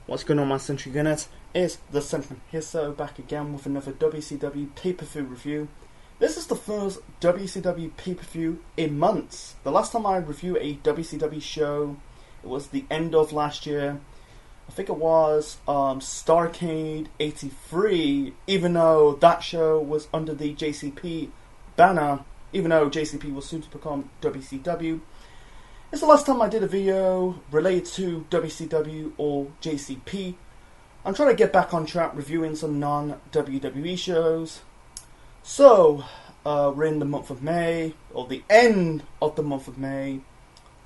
What's going on, my Century Gunners? It's the Central Hisso back again with another WCW pay-per-view review. This is the first WCW pay-per-view in months. The last time I reviewed a WCW show, it was the end of last year. I think it was Starcade 83, even though that show was under the JCP banner, even though JCP was soon to become WCW. It's the last time I did a video related to WCW or JCP. I'm trying to get back on track reviewing some non-WWE shows. So, we're in the month of May, or the end of the month of May.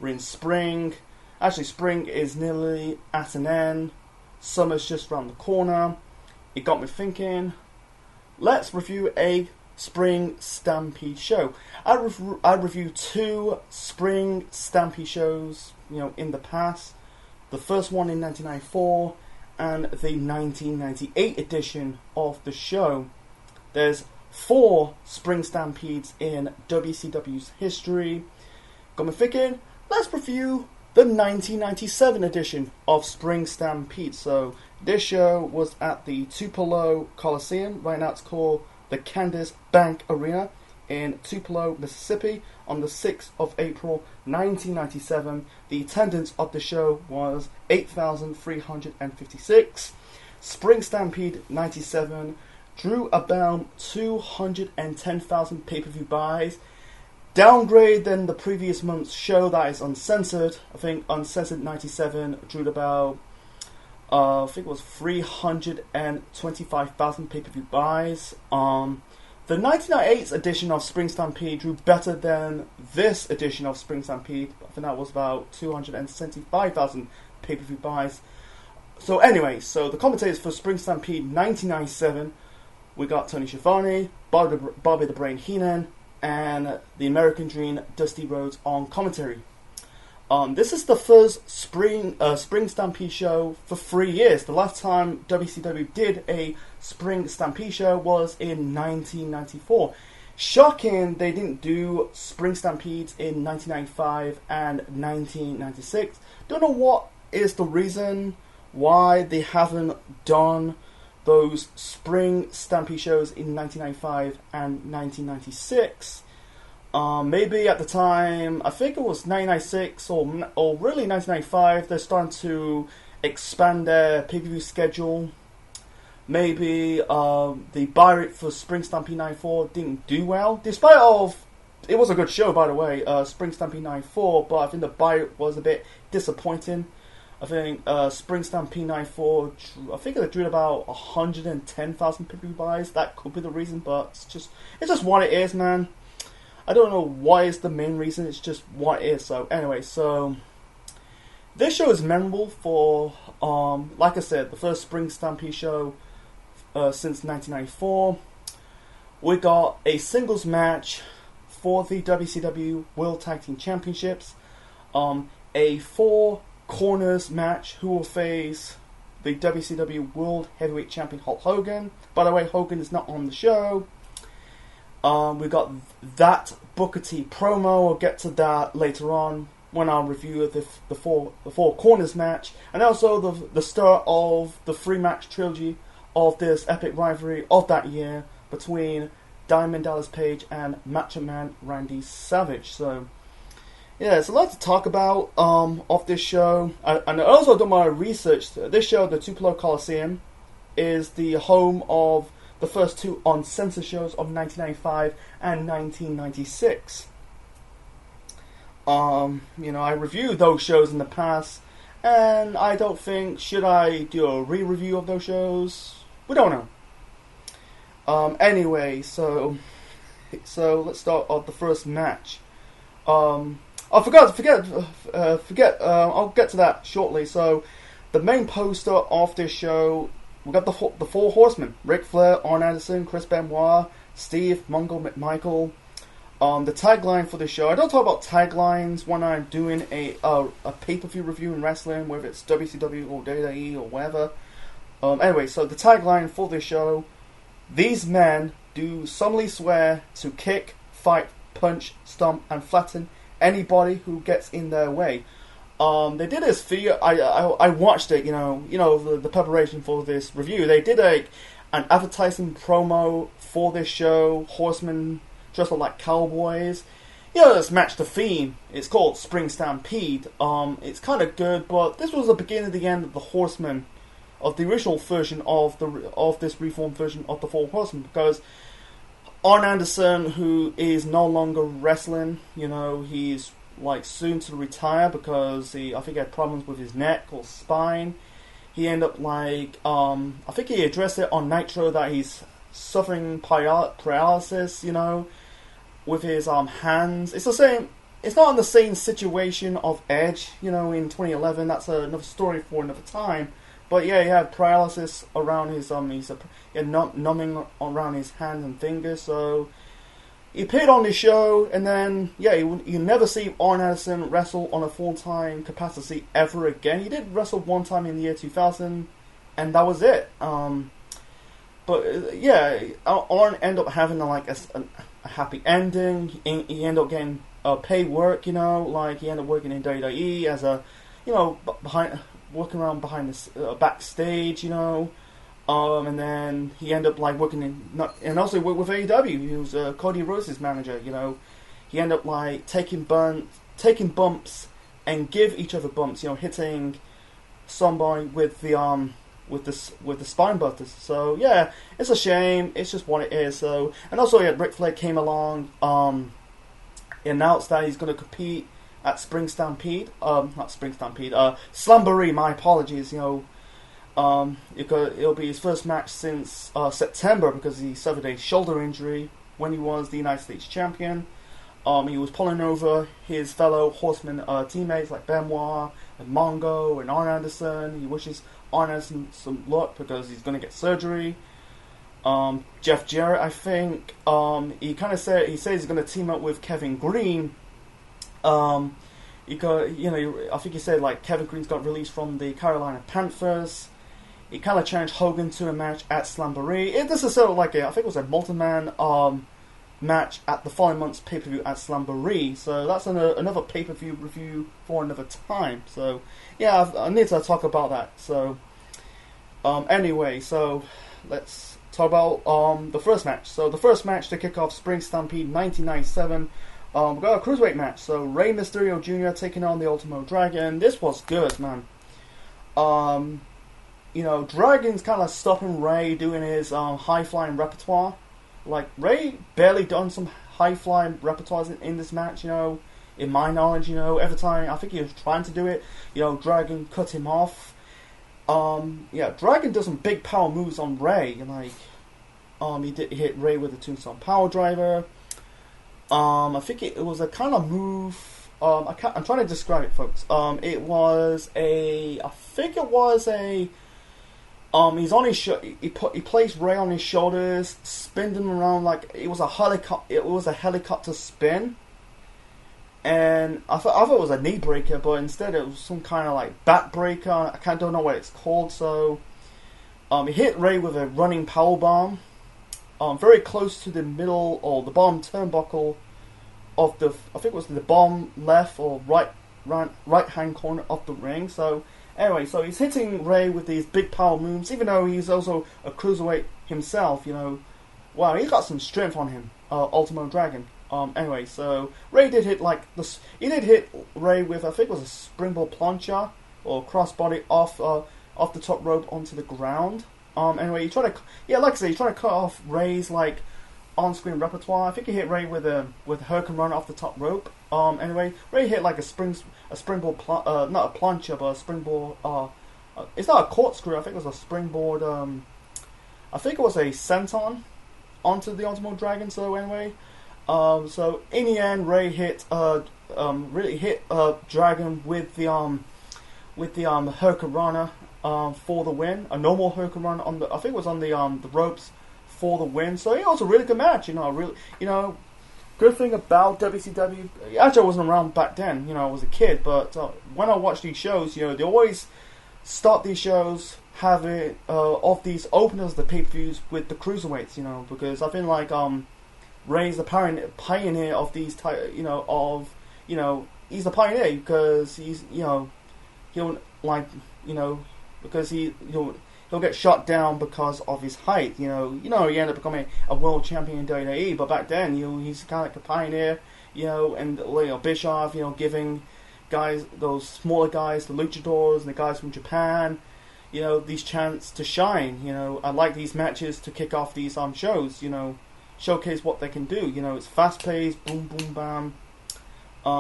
We're in spring. Actually, spring is nearly at an end. Summer's just around the corner. It got me thinking, let's review a Spring Stampede show. I reviewed two Spring Stampede shows, in the past. The first one in 1994 and the 1998 edition of the show. There's 4 Spring Stampedes in WCW's history. Got me thinking, let's review the 1997 edition of Spring Stampede. So this show was at the Tupelo Coliseum. Right now it's called the Candace Bank Arena in Tupelo, Mississippi, on the 6th of April 1997. The attendance of the show was 8,356. Spring Stampede 97 drew about 210,000 pay-per-view buys. Downgrade than the previous month's show that is uncensored. I think uncensored 97 drew about I think it was 325,000 pay-per-view buys. The 1998 edition of Spring Stampede drew better than this edition of Spring Stampede. I think that was about 275,000 pay-per-view buys. So anyway, so the commentators for Spring Stampede 1997, we got Tony Schiavone, Bobby the Brain Heenan, and the American Dream Dusty Rhodes on commentary. This is the first Spring Stampede show for 3 years. The last time WCW did a Spring Stampede show was in 1994. Shocking they didn't do Spring Stampedes in 1995 and 1996. Don't know what is the reason why they haven't done those Spring Stampede shows in 1995 and 1996. Maybe at the time, I think it was 1996 or really 1995, they're starting to expand their pay-per-view schedule. Maybe the buy rate for Spring Stampede 94 didn't do well, despite it was a good show, by the way, Spring Stampede 94, but I think the buy rate was a bit disappointing. I think Spring Stampede 94, I think it drew about 110,000 pay-per-view buys. That could be the reason, but it's just what it is, man. I don't know why is the main reason, it's just what it is. So anyway, so this show is memorable for, like I said, the first Spring Stampede show since 1994. We got a singles match for the WCW World Tag Team Championships. A 4 corners match who will face the WCW World Heavyweight Champion Hulk Hogan. By the way, Hogan is not on the show. We got that Booker T promo. I'll get to that later on when I review the four corners match, and also the start of the 3-match trilogy of this epic rivalry of that year between Diamond Dallas Page and Macho Man Randy Savage. So yeah, it's a lot to talk about of this show. And I also done my research. This show, the Tupelo Coliseum, is the home of the first 2 uncensored shows of 1995 and 1996. I reviewed those shows in the past, and I don't think, should I do a re-review of those shows? We don't know. Anyway, so let's start off the first match. I'll get to that shortly. So, the main poster of this show, we got the 4 horsemen: Ric Flair, Arn Anderson, Chris Benoit, Steve Mongo McMichael. The tagline for the show, I don't talk about taglines when I'm doing a pay-per-view review in wrestling, whether it's WCW or WWE or whatever. Anyway, so the tagline for this show: these men do solemnly swear to kick, fight, punch, stomp, and flatten anybody who gets in their way. They did this video. I watched it. The preparation for this review. They did an advertising promo for this show. Horsemen dressed up like cowboys. Let's match the theme. It's called Spring Stampede. It's kind of good, but this was the beginning of the end of the Horsemen, of the original version of this reformed version of the Four Horsemen, because Arn Anderson, who is no longer wrestling, he's like soon to retire because I think he had problems with his neck or spine. He ended up I think he addressed it on Nitro that he's suffering paralysis, with his hands. It's the same. It's not in the same situation of Edge, in 2011. That's another story for another time. But yeah, he had paralysis around his he had numbing around his hands and fingers. So he appeared on the show, and then you never see Arn Anderson wrestle on a full-time capacity ever again. He did wrestle one time in the year 2000, and that was it. Arn ended up having a happy ending. He ended up getting paid work. He ended up working in WWE as a working around behind the backstage, and then he ended up working and also worked with AEW. He was Cody Rhodes' manager. He ended up taking bumps and give each other bumps. Hitting somebody with the spine busters. So yeah, it's a shame. It's just what it is. So, and also Ric Flair came along. He announced that he's going to compete at Spring Stampede. Not Spring Stampede. Slamboree. My apologies. It'll be his first match since September because he suffered a shoulder injury when he was the United States champion. He was pulling over his fellow Horseman teammates like Benoit and Mongo and Arn Anderson. He wishes Arn Anderson some luck because he's going to get surgery. Jeff Jarrett, I think, he says he's going to team up with Kevin Green. I think he said Kevin Green's got released from the Carolina Panthers. He kind of challenged Hogan to a match at Slamboree. This is sort of I think it was a multi-man match at the following month's pay-per-view at Slamboree. So that's another pay-per-view review for another time. So yeah, I need to talk about that. So anyway, so let's talk about the first match. So the first match to kick off Spring Stampede 1997. We got a cruiserweight match. So Rey Mysterio Jr. taking on the Ultimo Dragon. This was good, man. Dragon's kind of stopping Rey doing his high-flying repertoire. Rey barely done some high-flying repertoires in this match, in my knowledge, every time I think he was trying to do it, Dragon cut him off. Dragon does some big power moves on Rey, he did hit Rey with a Tombstone Power Driver. I think it was a kind of move, I'm trying to describe it, folks. He's on his he placed Rey on his shoulders, spinning him around like it was a helicopter spin, and I thought it was a knee breaker, but instead it was some kind of back breaker. I don't know what it's called. So he hit Rey with a running power bomb, very close to the middle or the bottom turnbuckle of I think it was the bottom left or right hand corner of the ring. So anyway, so he's hitting Rey with these big power moves, even though he's also a cruiserweight himself, Wow, he's got some strength on him, Ultimo Dragon. Anyway, so Rey did hit he did hit Rey with, I think it was a springboard plancha or crossbody off the top rope onto the ground. Anyway, he tried to cut off Rey's on-screen repertoire. I think he hit Rey with a Hurricane off the top rope. Anyway, Rey hit a springboard, not a plancha, but a springboard. It's not a corkscrew. I think it was a springboard. I think it was a senton onto the Ultimo Dragon. So anyway, so in the end, Rey really hit Dragon with the Hurricane for the win. A normal Hurricane on I think it was on the ropes for the win. So it was a really good match. Good thing about WCW, actually I wasn't around back then, I was a kid, but when I watch these shows, they always start these shows having of these openers, the pay-per-views with the cruiserweights, because I feel Rey's the pioneer of these he's a pioneer because he'll because he'll get shot down because of his height. He ended up becoming a world champion in WWE, but back then, he's kind of like a pioneer. And Bischoff, giving guys, those smaller guys, the luchadors and the guys from Japan, these chants to shine. I like these matches to kick off these shows. Showcase what they can do. It's fast paced, boom, boom, bam.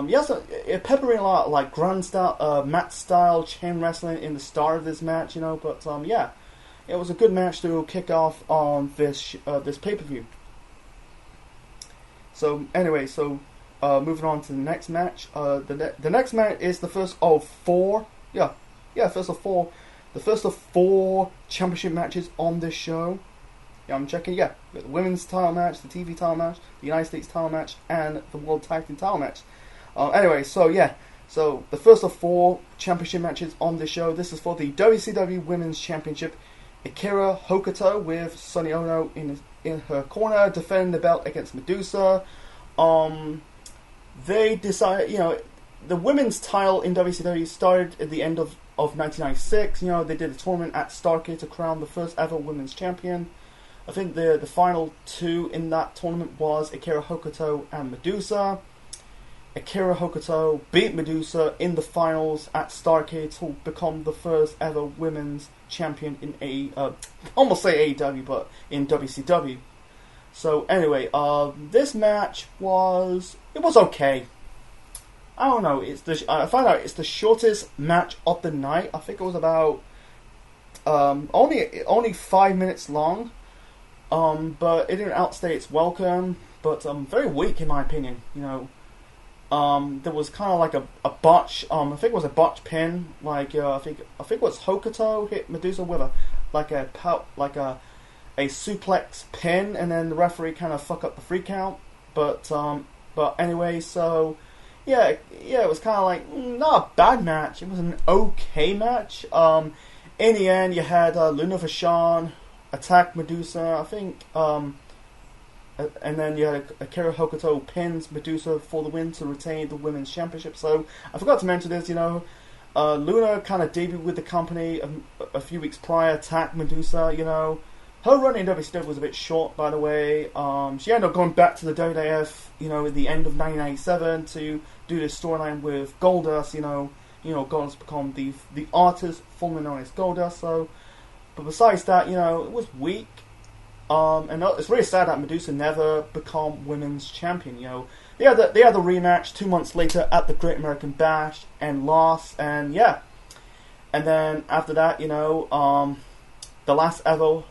Yes, peppering a lot like grand style, mat style chain wrestling in the start of this match. But yeah, it was a good match to kick off on this pay per view. So anyway, moving on to the next match. The next match is the first of four. First of four. The first of four championship matches on this show. Yeah, I'm checking. Yeah, the women's title match, the TV title match, the United States title match, and the World Tag Team title match. Anyway, so the first of four championship matches on this show. This is for the WCW Women's Championship. Akira Hokuto with Sonny Ono in her corner, defending the belt against Medusa. They decided, the women's title in WCW started at the end of 1996. They did a tournament at Starrcade to crown the first ever women's champion. I think the final two in that tournament was Akira Hokuto and Medusa. Akira Hokuto beat Medusa in the finals at Starrcade to become the first ever women's champion in almost say AEW, but in WCW. So anyway, this match was okay. I don't know. I found out it's the shortest match of the night. I think it was about only 5 minutes long. But it didn't outstay its welcome. But very weak in my opinion. There was kind of like a botch. I think it was a botch pin. Like I think it was Hokuto hit Medusa with a suplex pin, and then the referee kind of fuck up the 3 count. But anyway, so yeah, it was kind of like not a bad match. It was an okay match. In the end, you had Luna Vachon attack Medusa, I think. And then you had Akira Hokuto pins Medusa for the win to retain the women's championship. So I forgot to mention this. Luna kind of debuted with the company a few weeks prior, attacked Medusa. Her run in WCW was a bit short, by the way. She ended up going back to the WWF, at the end of 1997 to do this storyline with Goldust. Goldust become the artist formerly known as Goldust. So, but besides that, it was weak. And it's really sad that Medusa never become women's champion. They had the rematch 2 months later at the Great American Bash and lost. And yeah, and then after that, the last ever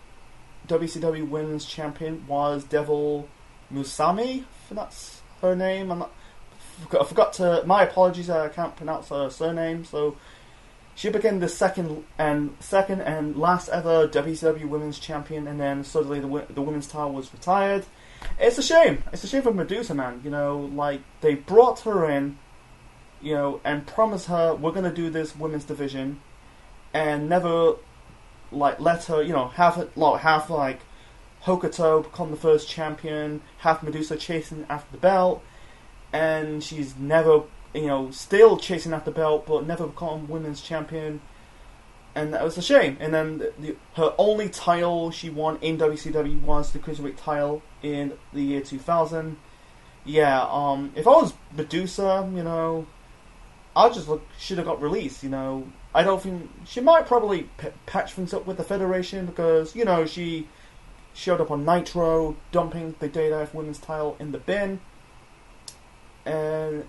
WCW Women's Champion was Devil Musami. If that's her name. I forgot to. My apologies, I can't pronounce her surname. So she became the second and last ever WCW Women's Champion, and then suddenly the women's title was retired. It's a shame. It's a shame for Medusa, man. Like they brought her in, and promised her we're gonna do this women's division, and never like let her, have like Hokuto become the first champion, have Medusa chasing after the belt, and she's never, still chasing after the belt, but never become women's champion, and that was a shame. And then her only title she won in WCW was the Cruiserweight title in the year 2000. Yeah, if I was Medusa, I just should have got released. I don't think she might probably patch things up with the Federation because she showed up on Nitro, dumping the WWF Women's title in the bin, and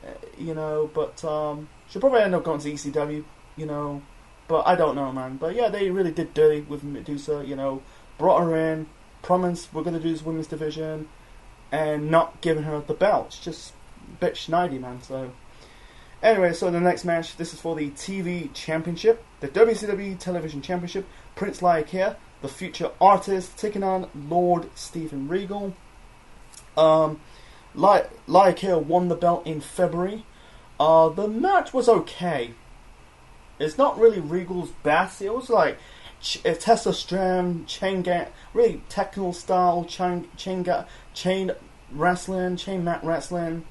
but she'll probably end up going to ECW, but I don't know, man. But yeah, they really did dirty with Medusa. Brought her in, promised we're gonna do this women's division, and not giving her the belt. It's just a bit schneidy, man. So. Anyway, so the next match, this is for the TV Championship, the WCW Television Championship. Prince Iaukea, the future artist, taking on Lord Steven Regal. Iaukea won the belt in February. The match was okay. It's not really Regal's best. It was like testosterone, chain gang, really technical style, chain wrestling, chain mat wrestling.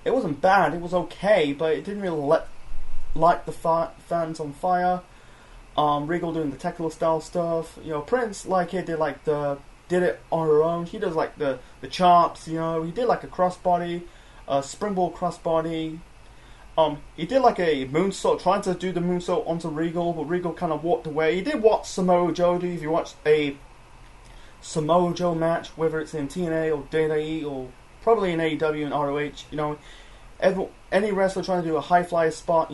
it wasn't bad. It was okay, but it didn't really light the fans on fire. Regal doing the technical style stuff. Prince did it on her own. He does like the chops. He did like a crossbody, a springboard crossbody. He did like a moonsault, trying to do the moonsault onto Regal, but Regal kind of walked away. He did what Samoa Joe do. If you watch a Samoa Joe match, whether it's in TNA or WWE or probably in AEW and ROH, any wrestler trying to do a high flyer spot,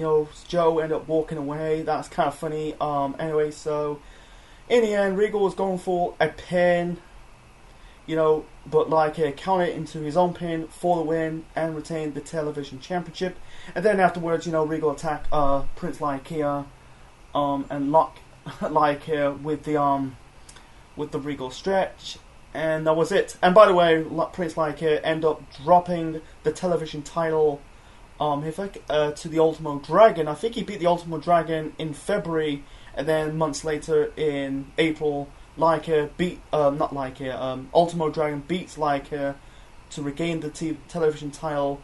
Joe ended up walking away. That's kind of funny. Anyway, so in the end, Regal was going for a pin, but counted into his own pin for the win and retained the television championship. And then afterwards, Regal attacked Prince Lykia and lock Lykia with the Regal stretch, and that was it. And by the way, Prince Lykia ended up dropping the television title to the Ultimo Dragon. I think he beat the Ultimo Dragon in February, and then months later in April, Ultimo Dragon beats Lykia to regain the television title.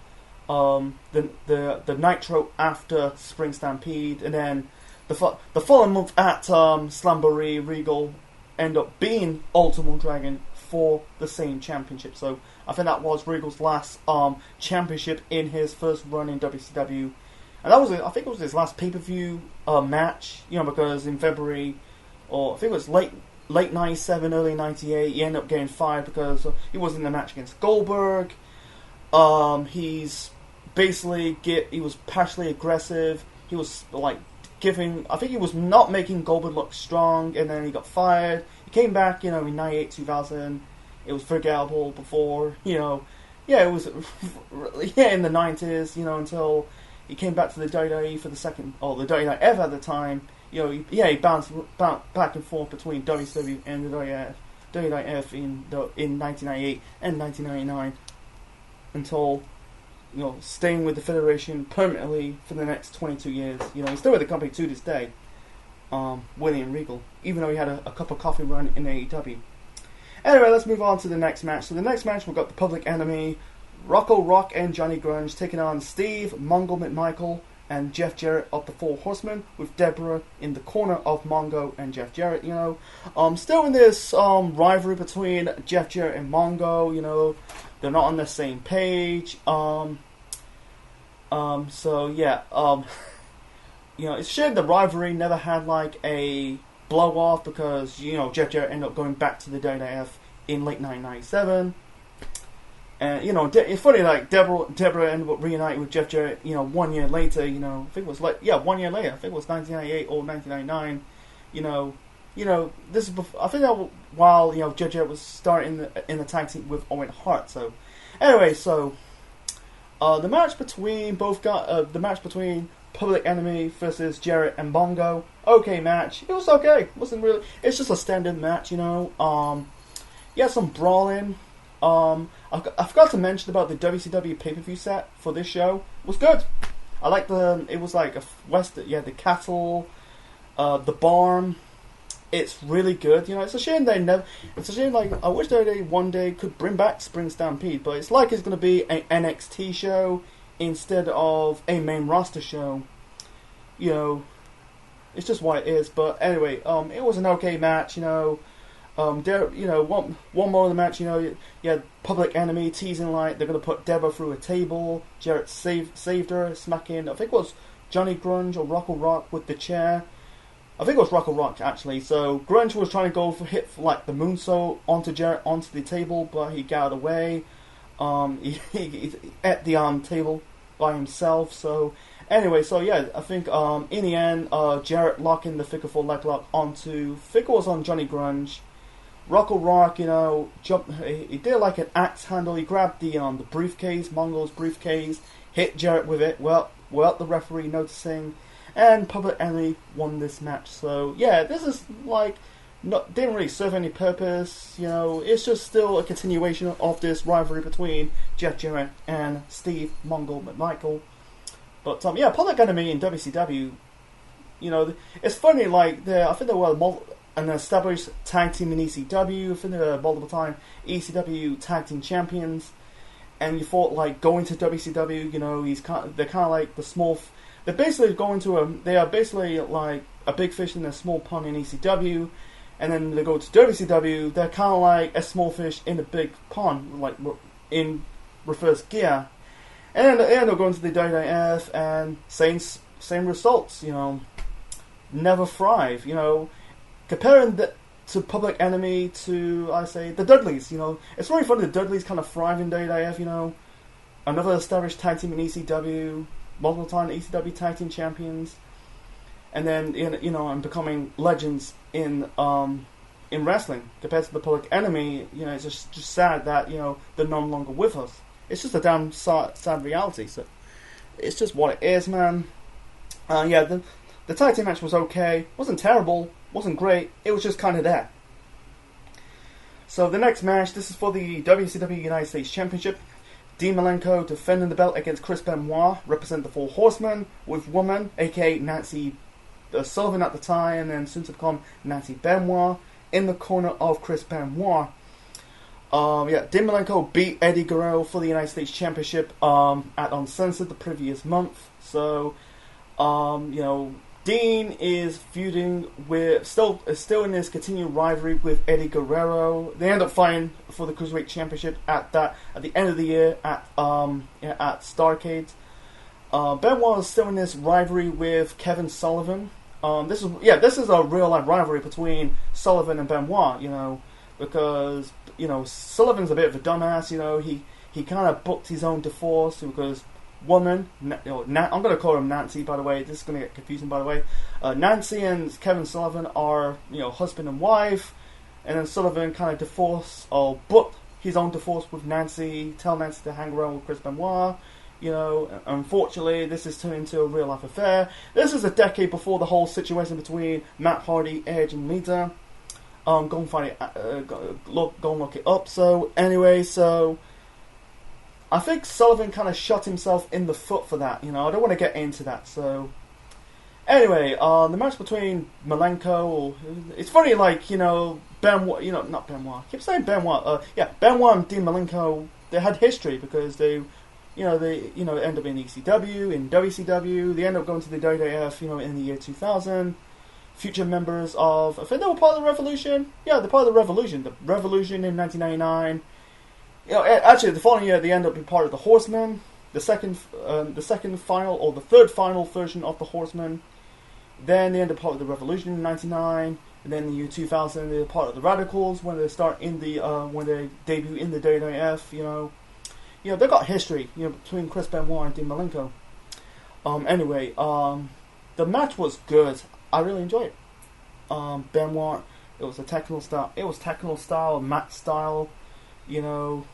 The Nitro after Spring Stampede, and then the following month at Slamboree, Regal end up being Ultimo Dragon for the same championship. So I think that was Regal's last championship in his first run in WCW, and I think it was his last pay-per-view match. Because in February, or I think it was late 97, early 98, he ended up getting fired because he was in the match against Goldberg. He was passionately aggressive. He was I think he was not making Goldberg look strong, and then he got fired. He came back, in 98, 2000. It was forgettable before, it was in the 90s, until he came back to the WWE for the second, or the WWF at the time. He bounced back and forth between WCW and the WWF in 1998 and 1999 until staying with the Federation permanently for the next 22 years. He's still with the company to this day, William Regal, even though he had a cup of coffee run in AEW. Anyway, let's move on to the next match. So the next match, we've got the Public Enemy, Rocco Rock and Johnny Grunge taking on Steve, Mongo McMichael, and Jeff Jarrett of the Four Horsemen, with Deborah in the corner of Mongo and Jeff Jarrett. Still in this rivalry between Jeff Jarrett and Mongo. They're not on the same page. So yeah. It's a shame the rivalry never had a blow off, because Jeff Jarrett ended up going back to the WWF in late 1997. And it's funny, Deborah ended up reuniting with Jeff Jarrett 1 year later. I think it was 1 year later. I think it was 1998 or 1999. This is before, I think that while Jeff Jarrett was starting in the tag team with Owen Hart. So anyway, the match between Public Enemy versus Jarrett and Mongo. Okay match. It was okay. It wasn't really. It's just a standard match. You had some brawling. I forgot to mention about the WCW pay-per-view set for this show. It was good. I like it was like a western. Yeah, the cattle, the barn. It's really good. It's a shame they never. It's a shame. I wish they one day could bring back Spring Stampede, but it's going to be an NXT show instead of a main roster show. It's just what it is. But anyway, it was an okay match. One more of the match. You had Public Enemy teasing they're going to put Deborah through a table. Jarrett saved her, smacking. I think it was Johnny Grunge or Rocco Rock with the chair. I think it was Rocco Rock actually. So Grunge was trying to go for the moonsault onto Jarrett onto the table, but he got away. He at the table by himself. So anyway, I think in the end, Jarrett locking the figure 4 leg lock onto. Figure was on Johnny Grunge. Rocco Rock, jumped. He did an axe handle. He grabbed the briefcase, Mongo's briefcase, hit Jarrett with it. Well, the referee noticing, and Public Enemy won this match. So yeah, this is didn't really serve any purpose. It's just still a continuation of this rivalry between Jeff Jarrett and Steve Mongo McMichael. But Public Enemy in WCW. It's funny. I think they were an established tag team in ECW. I think they were multiple time ECW tag team champions. and you thought like going to WCW, you know, they're kind of like the small. They're basically going to they are basically like a big fish in a small pond in ECW, and then they go to WCW. They're kind of like a small fish in a big pond, like in reverse gear. And they end up going to the WWF and same results, you know, never thrive, you know. Comparing to Public Enemy to, I say, the Dudleys, you know. It's really funny, the Dudleys kind of thrive in WWF, you know. Another established tag team in ECW, multiple time ECW tag team champions. And then, you know, and becoming legends in wrestling. Compared to the Public Enemy, you know, it's just sad that, you know, they're no longer with us. It's just a damn sad reality. So it's just what it is, man. Yeah, the tag team match was okay. Wasn't terrible. Wasn't great. It was just kind of there. So the next match, this is for the WCW United States Championship. Dean Malenko defending the belt against Chris Benoit, represent the Four Horsemen, with woman, aka Nancy Sullivan at the time, and then soon to become Nancy Benoit, in the corner of Chris Benoit. Yeah, Dean Malenko beat Eddie Guerrero for the United States Championship at Uncensored the previous month. So, you know, Dean is feuding with still in this continued rivalry with Eddie Guerrero. They end up fighting for the Cruiserweight Championship at the end of the year at Starrcade. Benoit is still in this rivalry with Kevin Sullivan. This is a real life rivalry between Sullivan and Benoit. You know, because you know Sullivan's a bit of a dumbass. You know, he kind of booked his own divorce because woman, I'm going to call him Nancy, by the way. This is going to get confusing, by the way. Nancy and Kevin Sullivan are, you know, husband and wife, and then Sullivan kind of divorced or booked his own divorce with Nancy, tell Nancy to hang around with Chris Benoit. You know, unfortunately, this has turned into a real life affair. This is a decade before the whole situation between Matt Hardy, Edge, and Lita. Go and find it. Go and look it up. So anyway, I think Sullivan kind of shot himself in the foot for that, you know. I don't want to get into that, so... Anyway, the match between Malenko... It's funny, like, you know, Benoit... You know, not Benoit. I keep saying Benoit. Benoit and Dean Malenko, they had history because they end up in ECW, in WCW. They end up going to the WWF, you know, in the year 2000. Future members of... I think they were part of the Revolution. Yeah, they're part of the Revolution. The Revolution in 1999... You know, actually, the following year they end up being part of the Horsemen, the second final or the third final version of the Horsemen. Then they end up part of the Revolution in '99, and then in the year 2000 they're part of the Radicals when they start in the when they debut in the WWF. You know, they got history. You know, between Chris Benoit and Dean Malenko. Anyway, the match was good. I really enjoyed it. Benoit, it was technical style, match style. You know,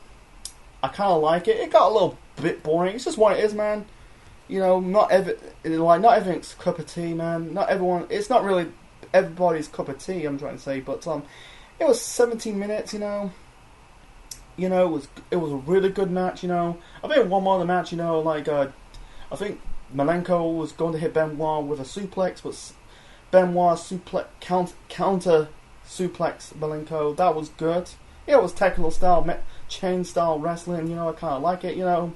I kind of like it. It got a little bit boring. It's just what it is, man. You know, not everything's cup of tea, man. It's not really everybody's cup of tea. I'm trying to say, but it was 17 minutes. You know, it was a really good match. You know, I think one more of the match. You know, like I think Malenko was going to hit Benoit with a suplex, but Benoit counter suplex Malenko. That was good. Yeah, it was technical style, chain style wrestling. You know, I kind of like it. You know,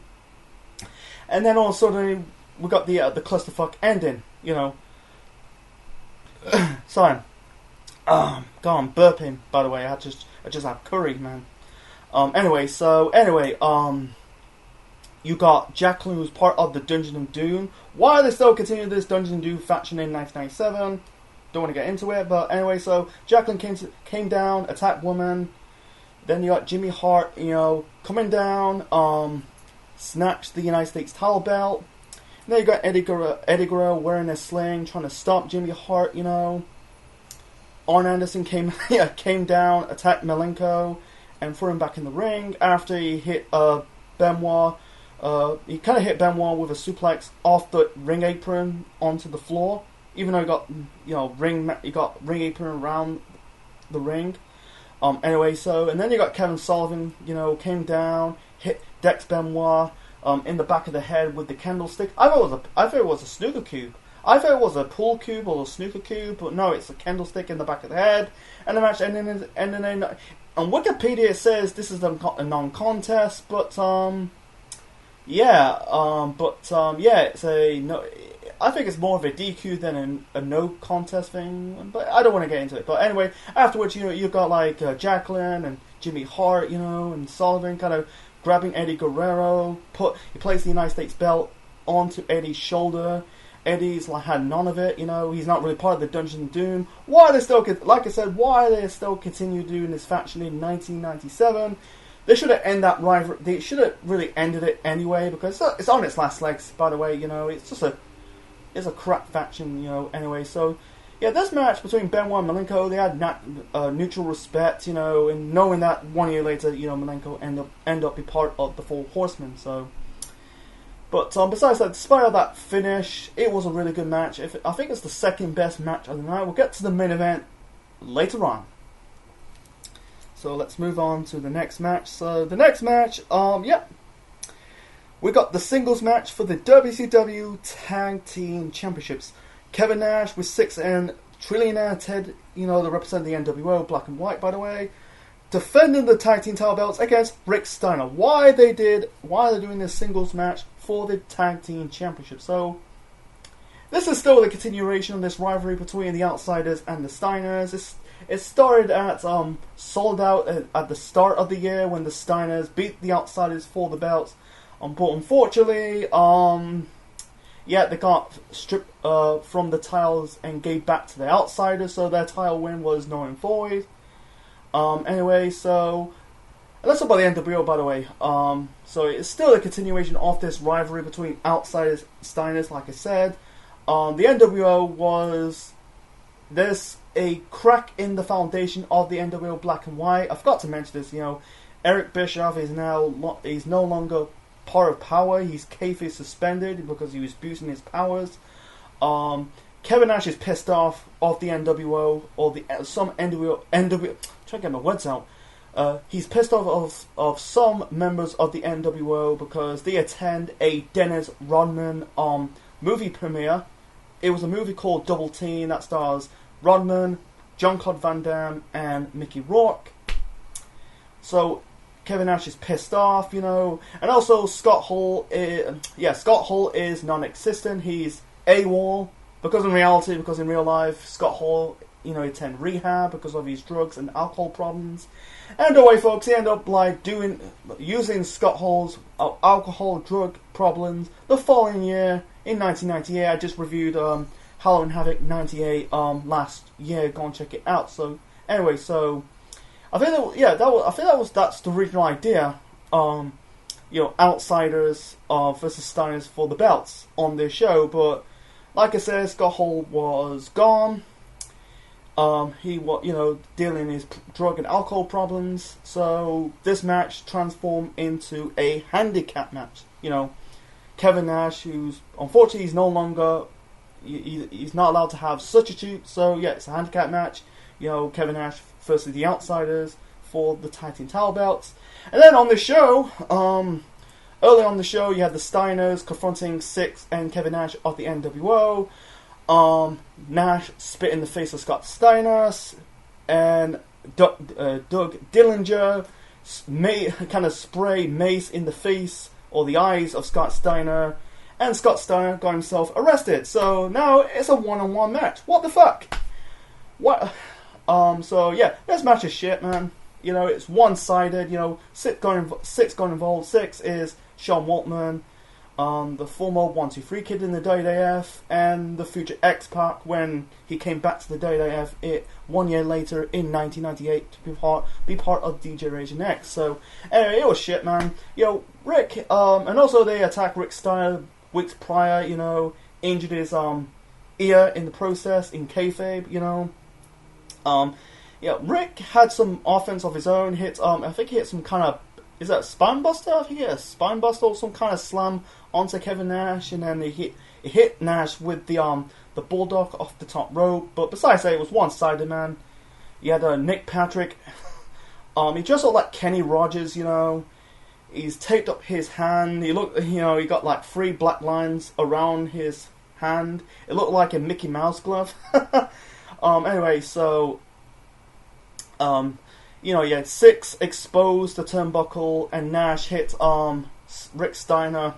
and then all of a sudden we got the clusterfuck ending. You know, sorry, God, I'm burping. By the way, I just had curry, man. Anyway, you got Jacqueline, who's part of the Dungeon of Doom. Why are they still continuing this Dungeon of Doom faction in 1997? Don't want to get into it, but anyway, so Jacqueline came down, attacked woman. Then you got Jimmy Hart, you know, coming down, snatched the United States title belt. And then you got Eddie Guerrero wearing a sling, trying to stop Jimmy Hart, you know. Arn Anderson came down, attacked Malenko, and threw him back in the ring after he hit Benoit. He kind of hit Benoit with a suplex off the ring apron onto the floor, even though he got ring apron around the ring. Anyway, and then you got Kevin Sullivan, you know, came down, hit Dex Benoit in the back of the head with the candlestick. I thought it was a snooker cube. I thought it was a pool cube or a snooker cube, but no, it's a candlestick in the back of the head. And the match ended on Wikipedia it says this is a non-contest, but Yeah, yeah, it's a no. I think it's more of a DQ than a no contest thing, but I don't want to get into it. But anyway, afterwards, you've got like Jacqueline and Jimmy Hart, and Sullivan kind of grabbing Eddie Guerrero. He placed the United States belt onto Eddie's shoulder. Eddie's like had none of it, he's not really part of the Dungeon of Doom. Why they still, like I said, why they still continue doing this faction in 1997? They should have ended that rivalry. They should have really ended it anyway, because it's on its last legs. By the way, it's just it's a crap faction, Anyway, so yeah, this match between Benoit and Malenko, they had mutual respect, and knowing that 1 year later, Malenko end up be part of the Four Horsemen. So, but besides that, despite all that finish, it was a really good match. I think it's the second best match of the night. We'll get to the main event later on. So let's move on to the next match. So the next match, we got the singles match for the WCW Tag Team Championships. Kevin Nash with 6N, Trillionaire Ted, they represent the NWO, black and white by the way, defending the tag team title belts against Rick Steiner. Why they're doing this singles match for the Tag Team Championship. So this is still the continuation of this rivalry between the Outsiders and the Steiners. It started at Sold Out at the start of the year when the Steiners beat the Outsiders for the belts. But unfortunately, they got stripped from the titles and gave back to the Outsiders, so their title win was null and void. Anyway, so let's talk about the NWO, by the way. So it's still a continuation of this rivalry between Outsiders and Steiners, like I said. The NWO there's a crack in the foundation of the NWO black and white. I forgot to mention this, Eric Bischoff is no longer part of Power. He's kayfabe suspended because he was boosting his powers. Kevin Nash is pissed off of the NWO or some NWO. Trying to get my words out. He's pissed off of some members of the NWO because they attend a Dennis Rodman movie premiere. It was a movie called Double Team that stars Rodman, Jean-Claude Van Damme, and Mickey Rourke. So Kevin Nash is pissed off, and also Scott Hall is non-existent. He's AWOL because in real life, Scott Hall, attend rehab because of his drugs and alcohol problems. And anyway, folks, he ended up using Scott Hall's alcohol drug problems the following year in 1998. I just reviewed Halloween Havoc 98 last year. Go and check it out. So anyway, so I think that's the original idea. Outsiders versus Steiners for the belts on this show. But like I said, Scott Hall was gone. He was, dealing with his drug and alcohol problems. So this match transformed into a handicap match. Kevin Nash, who's unfortunately he's no longer, he's not allowed to have substitutes. So yeah, it's a handicap match. Kevin Nash versus the Outsiders for the tag team title belts. And then on the show, early on the show, you had the Steiners confronting Six and Kevin Nash of the NWO. Nash spit in the face of Scott Steiner, and Doug Dillinger kind of spray mace in the face or the eyes of Scott Steiner, and Scott Steiner got himself arrested. So now it's a one-on-one match. What the fuck? What? So yeah, this match is shit, man. It's one-sided. Six got involved. Six is Sean Waltman, the former 1-2-3 Kid in the WWF, and the future X-Pac when he came back to the WWF 1 year later in 1998 to be part of DJ Region X. So anyway, it was shit, man. Rick, and also they attacked Rick Steiner weeks prior. Injured his ear in the process in kayfabe. Rick had some offense of his own. I think he hit some kind of, is that spine buster? I think he hit a spine buster or some kind of slam onto Kevin Nash, and then he hit Nash with the bulldog off the top rope. But besides that, it was one-sided, man. You had Nick Patrick. He just looked like Kenny Rogers. He's taped up his hand. He got like 3 black lines around his hand. It looked like a Mickey Mouse glove. Anyway, so you know, you had Six exposed the turnbuckle, and Nash hit Rick Steiner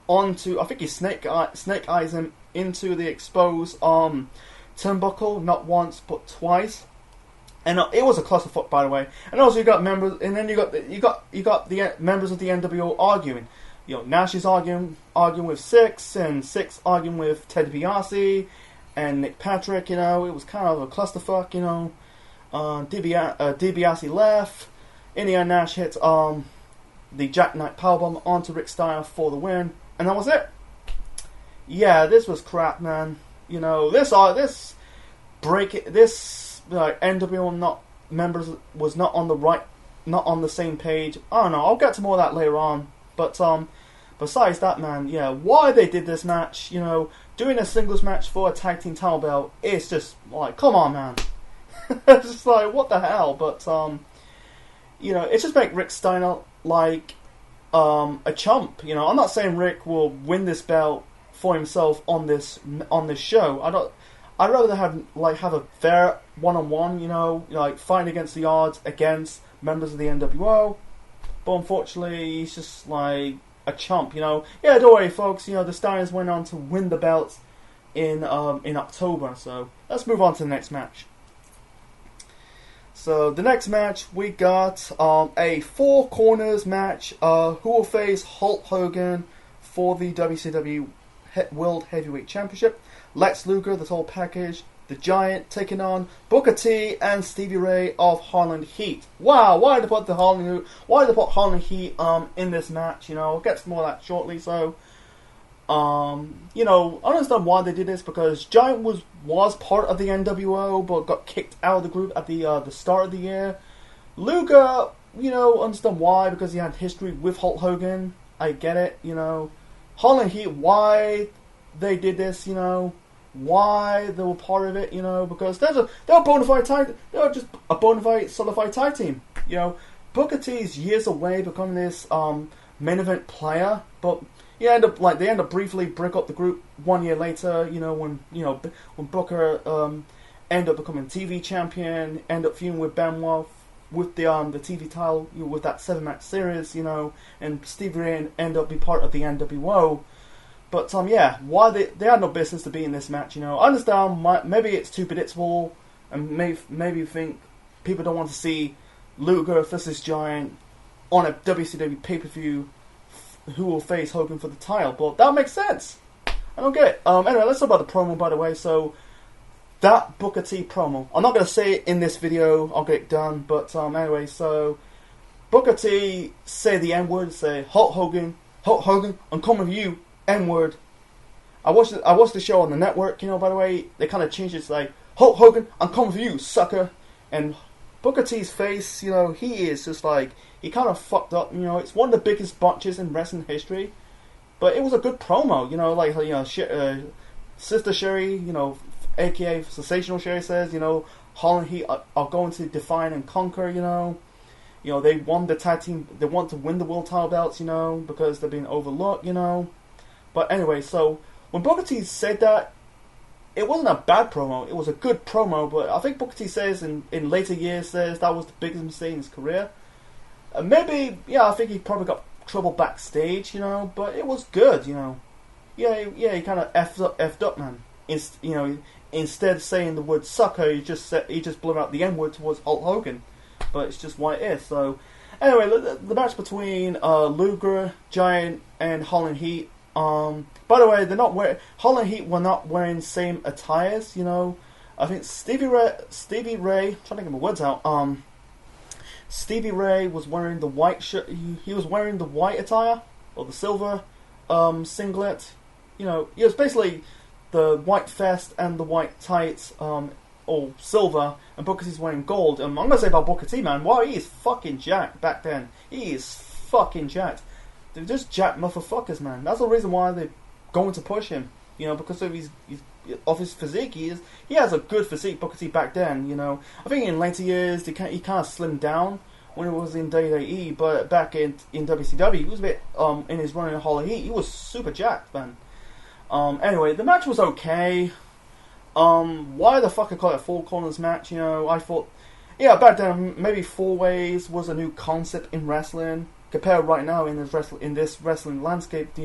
onto, I think he snake eyes him into the exposed turnbuckle, not once but twice. And it was a clusterfuck, by the way. And also you got members, and then you got the members of the NWO arguing. You know, Nash is arguing with Six, and Six arguing with Ted DiBiase and Nick Patrick. You know, it was kind of a clusterfuck. You know, DiBiase left. In the end, Nash hit the Jackknife Powerbomb onto Rick Steiner for the win, and that was it. Yeah, this was crap, man. You know, this NWO members was not on the same page. I don't know. I'll get to more of that later on. But besides that, man, yeah, why they did this match, you know, doing a singles match for a tag team title belt, it's just like, come on, man. It's just like, what the hell? But you know, it's just make Rick Steiner like a chump. You know, I'm not saying Rick will win this belt for himself on this show. I'd rather have a fair one-on-one, you know, like fighting against the odds against members of the NWO. But unfortunately, he's just like a chump, you know. Yeah, don't worry, folks. You know, the Steiners went on to win the belts in October. So let's move on to the next match. So the next match, we got a four corners match. Who will face Hulk Hogan for the WCW World Heavyweight Championship? Lex Luger, the whole package. The Giant taking on Booker T and Stevie Ray of Harlem Heat. Wow, why did they put Harlem Heat in this match? You know, I'll get to more of that shortly. So, you know, I understand why they did this, because Giant was part of the NWO but got kicked out of the group at the start of the year. Luger, you know, understand why, because he had history with Hulk Hogan. I get it, you know. Harlem Heat, why they did this, you know, why they were part of it, you know, because they're just a bona fide solidified tag team, you know. Booker T is years away becoming this main event player, but they end up briefly break up the group 1 year later, you know, when Booker end up becoming TV champion, end up feuding with Benoit with the TV title, you know, with that 7-match series, you know, and Stevie Ray end up being part of the NWO. But yeah, why they had no business to be in this match, you know. I understand, maybe it's too predictable, and maybe you think people don't want to see Luger versus Giant on a WCW pay-per-view who will face Hogan for the title, but that makes sense. I don't get it. Anyway, let's talk about the promo, by the way. So, that Booker T promo, I'm not going to say it in this video, I'll get it done, but anyway, so Booker T say the N-word, say, Hulk Hogan, I'm coming for you, N-word. I watched the show on the network, you know, by the way. They kind of changed it to like, Hulk Hogan, I'm coming for you, sucker. And Booker T's face, you know, he is just like, he kind of fucked up, you know. It's one of the biggest botches in wrestling history. But it was a good promo, you know, like, you know, Sister Sherry, you know, aka Sensational Sherry says, you know, Harlem Heat are going to define and conquer, you know. You know, they won the tag team, they want to win the world title belts, you know, because they're being overlooked, you know. But anyway, so when Booker T said that, it wasn't a bad promo. It was a good promo, but I think Booker T says in later years says that was the biggest mistake in his career. Maybe, yeah, I think he probably got trouble backstage, you know, but it was good, you know. Yeah, he kind of effed up, man. You know, instead of saying the word sucker, he just blew out the N-word towards Hulk Hogan. But it's just what it is. So anyway, the match between Luger, Giant, and Harlem Heat. By the way, Harlem Heat were not wearing same attires, you know. I think Stevie Ray, trying to get my words out, Stevie Ray was wearing the white shirt, he was wearing the white attire, or the silver, singlet, you know, it was basically the white vest and the white tights, all silver, and Booker T's wearing gold. I'm gonna say about Booker T, man, wow, he is fucking jacked back then. He is fucking jacked. They're just jacked motherfuckers, man. That's the reason why they're going to push him. You know, because of his physique. He has a good physique, Booker T, back then, you know. I think in later years, he kind of slimmed down when he was in WWE, but back in WCW, he was a bit, in his run in Harlem Heat, he was super jacked, man. Anyway, the match was okay. Why the fuck I call it a Four Corners match, you know, I thought, yeah, back then maybe 4-ways was a new concept in wrestling. Compare right now in this wrestling landscape,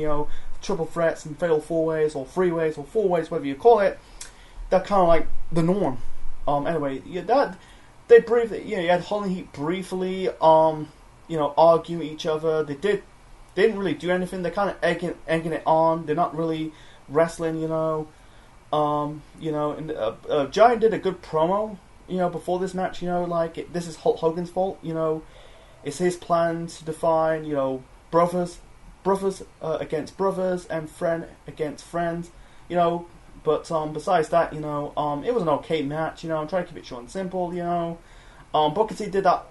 triple threats and fatal 4-ways or 3-ways or 4-ways, whatever you call it. That kind of like the norm. Anyway, yeah, that they briefly, you had Holland Heat briefly, argue each other. They didn't really do anything. They're kind of egging it on. They're not really wrestling, and Giant did a good promo, before this match, this is Hulk Hogan's fault, it's his plan to define, brothers against brothers and friend against friends, but besides that, it was an okay match, I'm trying to keep it short and simple, Booker T did that,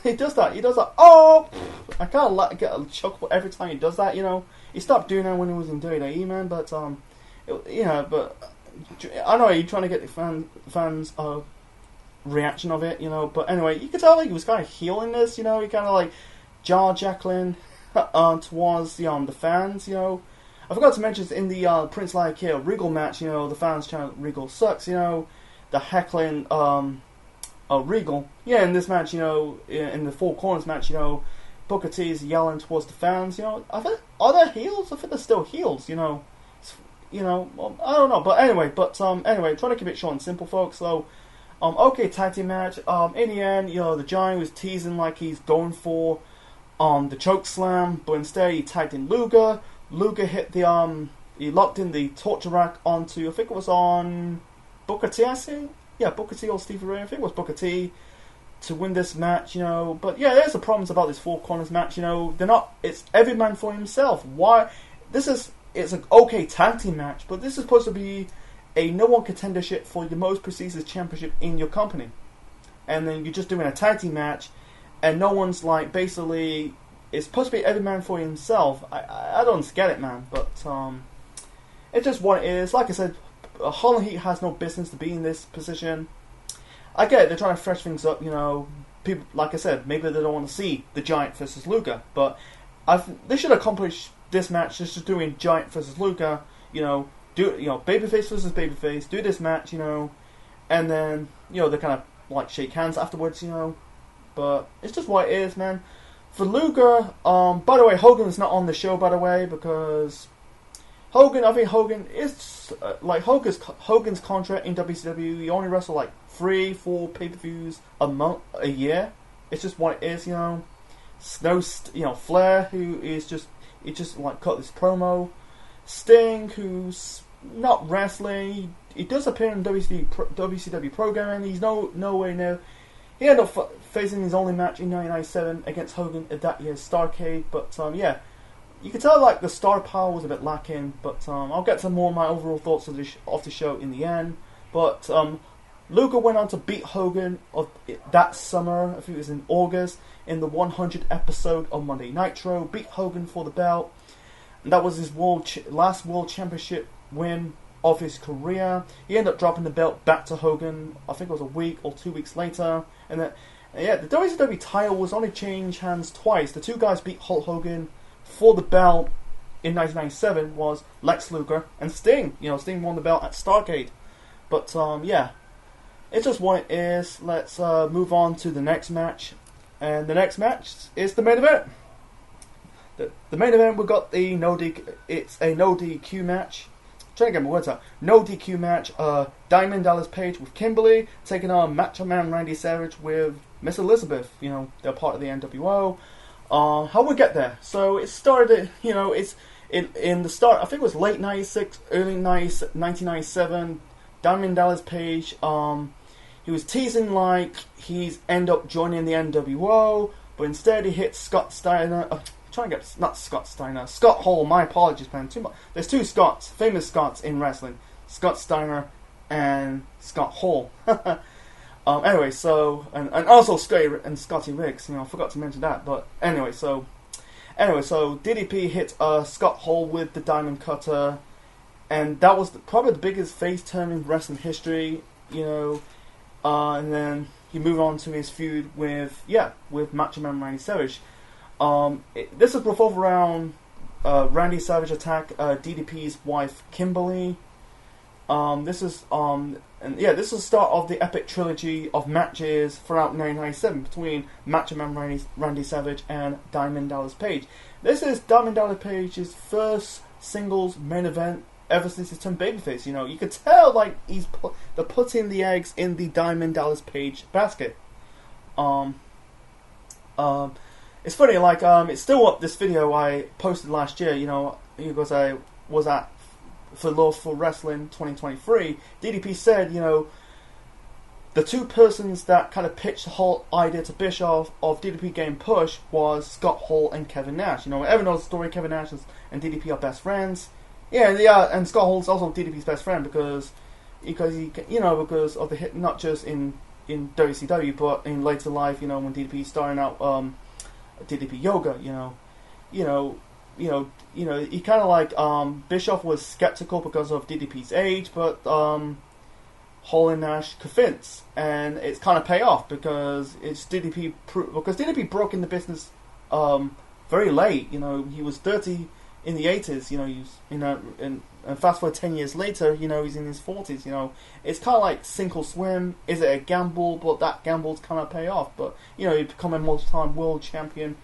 he does that, I kind of get a chuckle every time he does that, he stopped doing that when he was in WWE, man, but, but I know you're trying to get the fans' reaction of it, but anyway, you could tell he was kind of healing this, he kind of like jaw-jackling towards the fans, I forgot to mention in the Prince Iaukea Regal match, the fans chant Regal sucks, the heckling Regal, in this match, in the Four Corners match, Booker T is yelling towards the fans, are they heels? I think they're still heels, well, I don't know, but anyway, trying to keep it short and simple, folks. So, okay, tag team match. In the end, the Giant was teasing like he's going for the choke slam, but instead he tagged in Luger. Luger hit the he locked in the torture rack onto, I think it was on Booker T. I think, Booker T or Stevie Ray. I think it was Booker T to win this match. But yeah, there's the problems about this Four Corners match. They're not. It's every man for himself. Why? It's an okay tag team match, but this is supposed to be a no one contendership for your most prestigious championship in your company. And then you're just doing a tag team match, and no one's like, basically, it's supposed to be every man for himself. I don't get it, man, but it's just what it is. Like I said, Holland Heat has no business to be in this position. I get it, they're trying to fresh things up, people, like I said, maybe they don't want to see the Giant versus Luger, but they should accomplish this match just doing Giant versus Luger, babyface versus babyface, do this match, and then, they kind of like shake hands afterwards, but it's just what it is, man. For Luger, by the way, Hogan is not on the show, by the way, because I think Hogan is, Hogan's contract in WCW, he only wrestled like 3-4 pay-per-views a year. It's just what it is, Flair, who is just, he just like cut this promo. Sting, who's not wrestling, he does appear in WCW programming. He's no way near. He ended up facing his only match in 1997 against Hogan at that year's Starcade. But you can tell like the star power was a bit lacking. But I'll get to more of my overall thoughts of the show in the end. But Luger went on to beat Hogan that summer. I think it was in August, in the 100th episode of Monday Nitro. Beat Hogan for the belt. And that was his last World Championship win of his career. He ended up dropping the belt back to Hogan, I think it was a week or 2 weeks later. And then, the WCW title was only changed hands twice. The two guys beat Hulk Hogan for the belt in 1997 was Lex Luger and Sting. Sting won the belt at Starcade. But, it's just what it is. Let's move on to the next match. And the next match is the main event. The main event, we got the it's a no DQ match. I'm trying to get my words out. No DQ match. Diamond Dallas Page with Kimberly taking on Macho Man Randy Savage with Miss Elizabeth. They're part of the NWO. How we get there? So it started. It's in the start. I think it was late '96, early 1997. Diamond Dallas Page. He was teasing like he's end up joining the NWO, but instead he hits Scott Steiner. Scott Hall. My apologies, man. There's two Scotts, famous Scotts in wrestling: Scott Steiner and Scott Hall. Anyway, so and also Scotty Riggs. I forgot to mention that. But anyway, so DDP hit Scott Hall with the Diamond Cutter, and that was probably the biggest face turn in wrestling history. And then he moved on to his feud with Macho Man Randy Savage. This is revolved around Randy Savage attack DDP's wife Kimberly. This is And yeah, this was the start of the epic trilogy of matches throughout 1997 between Macho Man Randy Savage and Diamond Dallas Page. This is Diamond Dallas Page's first singles main event ever since he turned babyface. You know, you could tell like they're putting the eggs in the Diamond Dallas Page basket. It's funny, like it's still up. This video I posted last year. You know, because I was at for Love for Wrestling 2023, DDP said, you know, the two persons that kind of pitched the whole idea to Bischoff of DDP getting pushed was Scott Hall and Kevin Nash. You know, everyone knows the story. Kevin Nash and DDP are best friends. Yeah, and Scott Hall's also DDP's best friend because he, you know, because of the hit, not just in WCW, but in later life. You know, when DDP starting out DDP Yoga. He kind of like Bischoff was skeptical because of DDP's age, but Hall and Nash convinced, and it's kind of pay off because it's DDP because DDP broke in the business very late. You know, he was 30 in the 80s. You know, and fast forward 10 years later, you know, he's in his 40s. You know, it's kind of like sink or swim. Is it a gamble? But that gamble's kind of pay off. But you know, he become a multi-time world champion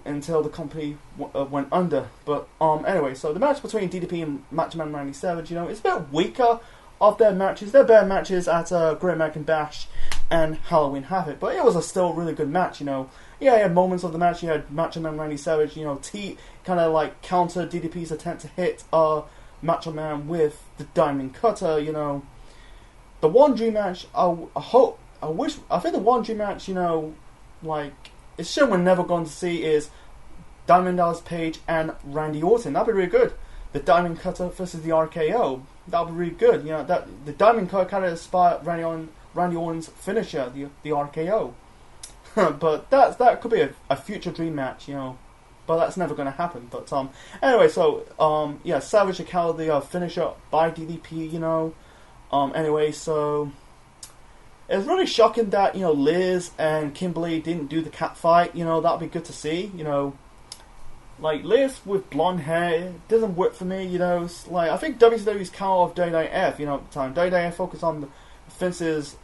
until the company went under. But anyway, so the match between DDP and Macho Man Randy Savage, you know, it's a bit weaker of their matches. They're better matches at Great American Bash and Halloween Havoc, but it was a still really good match. You know, yeah, you had moments of the match. You had Macho Man Randy Savage, you know, kind of like counter DDP's attempt to hit Macho Man with the Diamond Cutter. You know, the One Dream match. I think the One Dream match, you know, like, it's shit we're never going to see is Diamond Dallas Page and Randy Orton. That'd be really good. The Diamond Cutter versus the RKO. That'd be really good. You know, that the Diamond Cutter kind of inspired Randy Orton's finisher, the RKO. But that could be a future dream match, you know. But that's never going to happen. But anyway, so yeah, Savage accounted the finisher by DDP. You know. Anyway, so it's really shocking that, you know, Liz and Kimberly didn't do the cat fight. You know, that'd be good to see. You know, like Liz with blonde hair doesn't work for me. You know, it's like I think WCW's counter of WWF. You know, at the time WWF focused on Vince's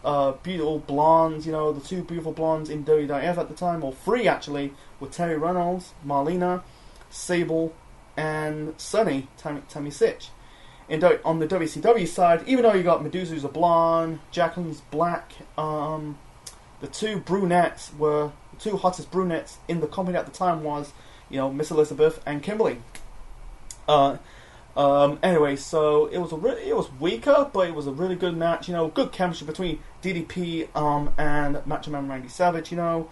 beautiful blondes. You know, the two beautiful blondes in WWF at the time, or three actually, with Terry Reynolds, Marlena, Sable, and Sunny, Tammy Sitch. On the WCW side, even though you got Medusa who's a blonde, Jacqueline's black, the two hottest brunettes in the company at the time was, you know, Miss Elizabeth and Kimberly. Anyway, so it was weaker, but it was a really good match. You know, good chemistry between DDP and Macho Man Randy Savage. You know,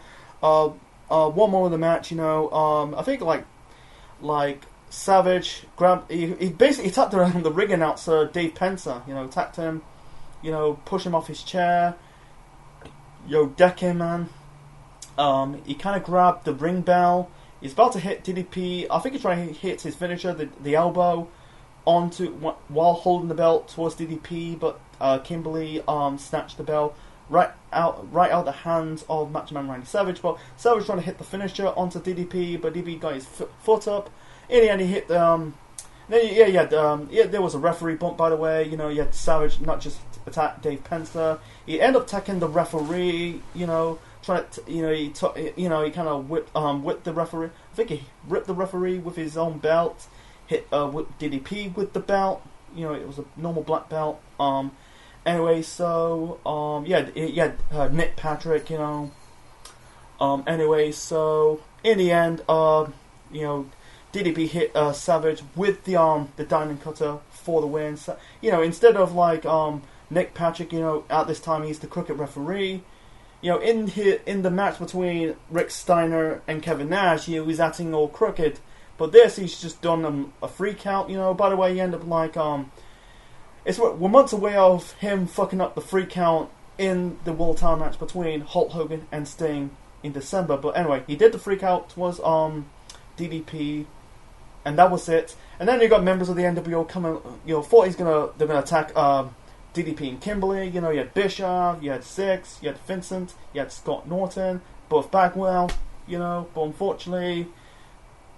one more of the match. You know, I think like Savage grabbed. He basically tapped around the ring announcer Dave Pencer. You know, tapped him. You know, push him off his chair. Yo, deck him, man. He kind of grabbed the ring bell. He's about to hit DDP. I think he's trying to hit his finisher, the elbow, while holding the belt towards DDP. But Kimberly snatched the belt right out the hands of Macho Man Randy Savage. But Savage trying to hit the finisher onto DDP, but DDP got his foot up. In the end, he hit the. There was a referee bump, by the way. You know, you had Savage not just attack Dave Pencer. He ended up attacking the referee. You know, trying to. He kind of whipped the referee. I think he ripped the referee with his own belt. Whipped DDP with the belt. You know, it was a normal black belt. Anyway, so Nick Patrick. You know. Anyway, so in the end, you know, DDP hit Savage with the Diamond Cutter for the win. So, you know, instead of like Nick Patrick, you know, at this time he's the crooked referee. You know, in the match between Rick Steiner and Kevin Nash, he was acting all crooked. But this, he's just done a free count. You know, by the way, he ended up like we're months away of him fucking up the free count in the World Title match between Hulk Hogan and Sting in December. But anyway, he did the free count towards DDP. And that was it. And then you got members of the NWO coming. You know, thought they're gonna attack DDP and Kimberly. You know, you had Bischoff, you had Six, you had Vincent, you had Scott Norton, both Bagwell. You know, but unfortunately,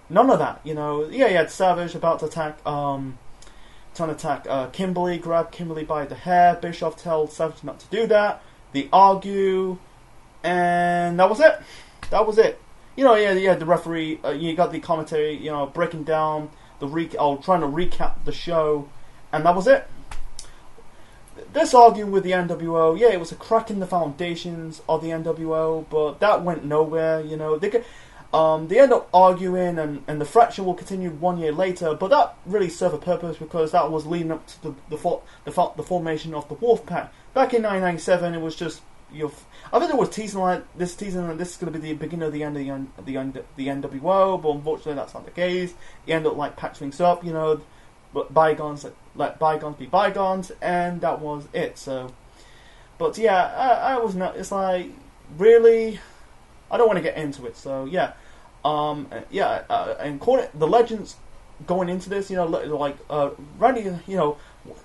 none of that. You know, yeah, you had Savage about to attack trying to attack Kimberly, grab Kimberly by the hair. Bischoff tells Savage not to do that. They argue, and that was it. That was it. You know, yeah, the referee, you got the commentary, you know, breaking down trying to recap the show, and that was it. This arguing with the NWO, yeah, it was a crack in the foundations of the NWO, but that went nowhere. You know, they end up arguing, and the fracture will continue 1 year later. But that really served a purpose because that was leading up to the formation of the Wolfpack. Back in 1997, it was just I think it was teasing like this is going to be the beginning of the end of the NWO, but unfortunately that's not the case. You end up like patch things up, you know, but let bygones be bygones, and that was it. So, but yeah, I was not. It's like really, I don't want to get into it. So yeah, and the legends going into this, you know, like Randy, you know,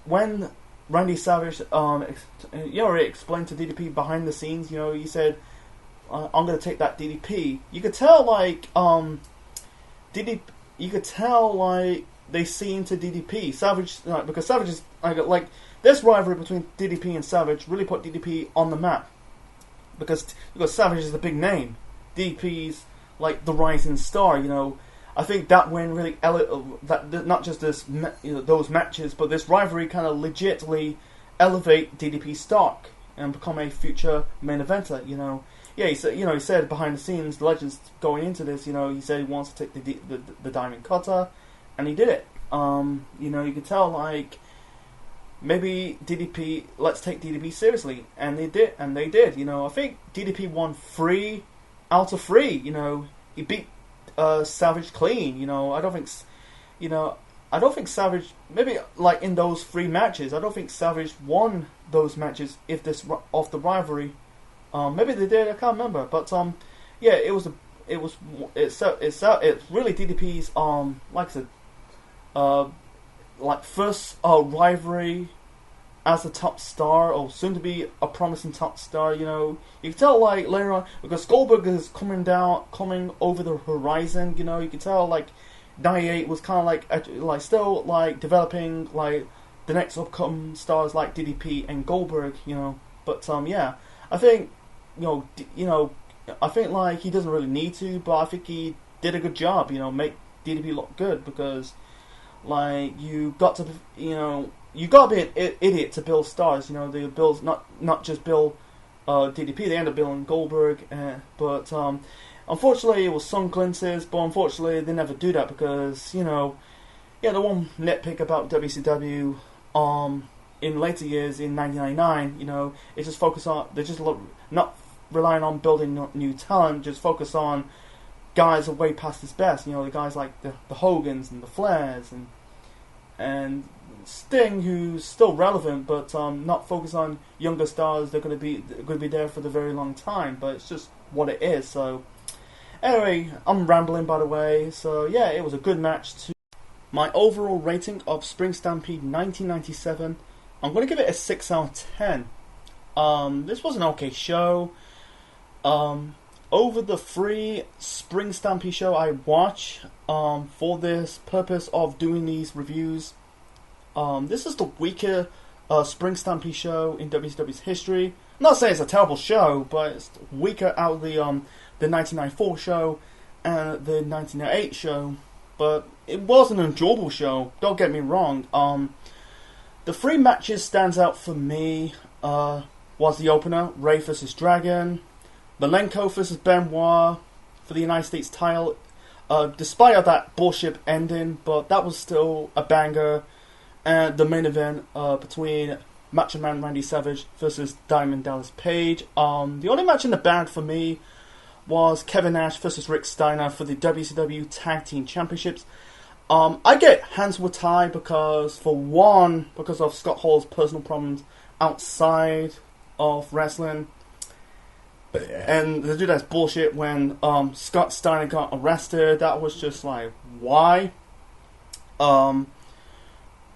when Randy Savage, explained to DDP behind the scenes. You know, he said, "I'm going to take that DDP." You could tell, like, DDP. You could tell, like, they see into DDP Savage, because Savage is like this rivalry between DDP and Savage really put DDP on the map because Savage is a big name. DDP's like the rising star. You know, I think that win really not just those matches, but this rivalry kind of legitimately elevate DDP's stock and become a future main eventer. You know, yeah, he said behind the scenes, the legends going into this, you know, he said he wants to take the Diamond Cutter, and he did it. You know, you could tell like maybe DDP, let's take DDP seriously, and they did. You know, I think DDP won 3 out of 3. You know, he beat Savage clean. You know, I don't think Savage, maybe like in those 3 matches, I don't think Savage won those matches if this of the rivalry. Maybe they did, I can't remember, but yeah, it's really DDP's like I said, like first rivalry as a top star, or soon to be a promising top star. You know, you can tell like later on because Goldberg is coming over the horizon. You know, you can tell like '98 was kind of like still like developing like the next upcoming stars like DDP and Goldberg. You know, but yeah, I think I think like he doesn't really need to, but I think he did a good job. You know, make DDP look good because like you got to be an idiot to build stars. You know, the Bills not just build DDP. They end up building Goldberg, but unfortunately it was some glimpses. But unfortunately they never do that because the one nitpick about WCW in later years in 1999, it just focus on not relying on building new talent, just focus on guys are way past his best. The guys like the Hogans and the Flairs and Sting, who's still relevant, but not focus on younger stars. They're going to be there for the very long time. But it's just what it is. So anyway, I'm rambling by the way. So yeah, it was a good match too. My overall rating of Spring Stampede 1997, I'm going to give it a 6 out of 10. This was an okay show. Over the 3 Spring Stampede show I watch for this purpose of doing these reviews, this is the weaker Spring Stampede show in WCW's history. I'm not saying it's a terrible show, but it's weaker out of the 1994 show and the 1998 show. But it was an enjoyable show, don't get me wrong. The 3 matches stands out for me was the opener, Ray vs. Dragon, Malenko vs. Benoit for the United States title, despite of that bullshit ending, but that was still a banger. And the main event between Macho Man Randy Savage versus Diamond Dallas Page. The only match in the bag for me was Kevin Nash versus Rick Steiner for the WCW Tag Team Championships. I get hands were tied because of Scott Hall's personal problems outside of wrestling. And they do that bullshit when Scott Steiner got arrested. That was just like, why?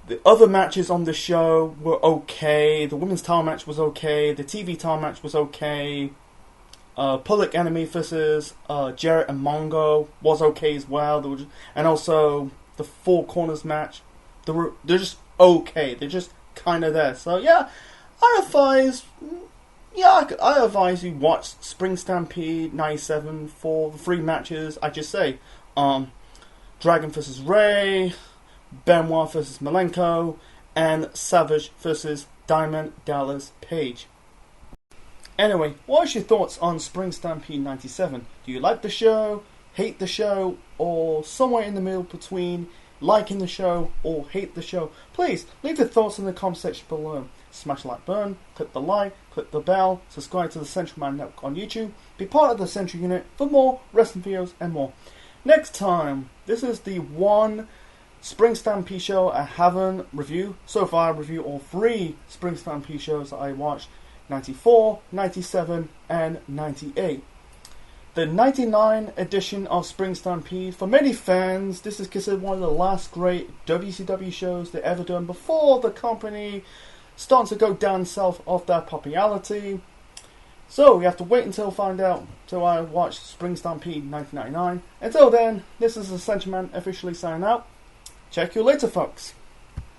The other matches on the show were okay. The women's title match was okay. The TV title match was okay. Public Enemy versus Jarrett and Mongo was okay as well. And also the Four Corners match. They're just okay. They're just kind of there. So yeah, I advise. Yeah, I advise you watch Spring Stampede '97 for the 3 matches. I just say, Dragon versus Ray, Benoit versus Malenko, and Savage versus Diamond Dallas Page. Anyway, what's your thoughts on Spring Stampede '97? Do you like the show, hate the show, or somewhere in the middle between liking the show or hate the show? Please leave your thoughts in the comment section below. Smash the like button, click the like, click the bell, subscribe to the Central Man Network on YouTube, be part of the Central Unit for more wrestling videos and more. Next time, this is the one Spring Stampede show I haven't reviewed. So far I reviewed all 3 Spring Stampede shows that I watched, 94, 97 and 98. The 99 edition of Spring Stampede, for many fans, this is considered one of the last great WCW shows they ever done before the company starts to go down south of their popularity. So we have to wait until I watch Spring Stampede 1999. Until then, this is the Central Man officially signing out. Check you later, folks.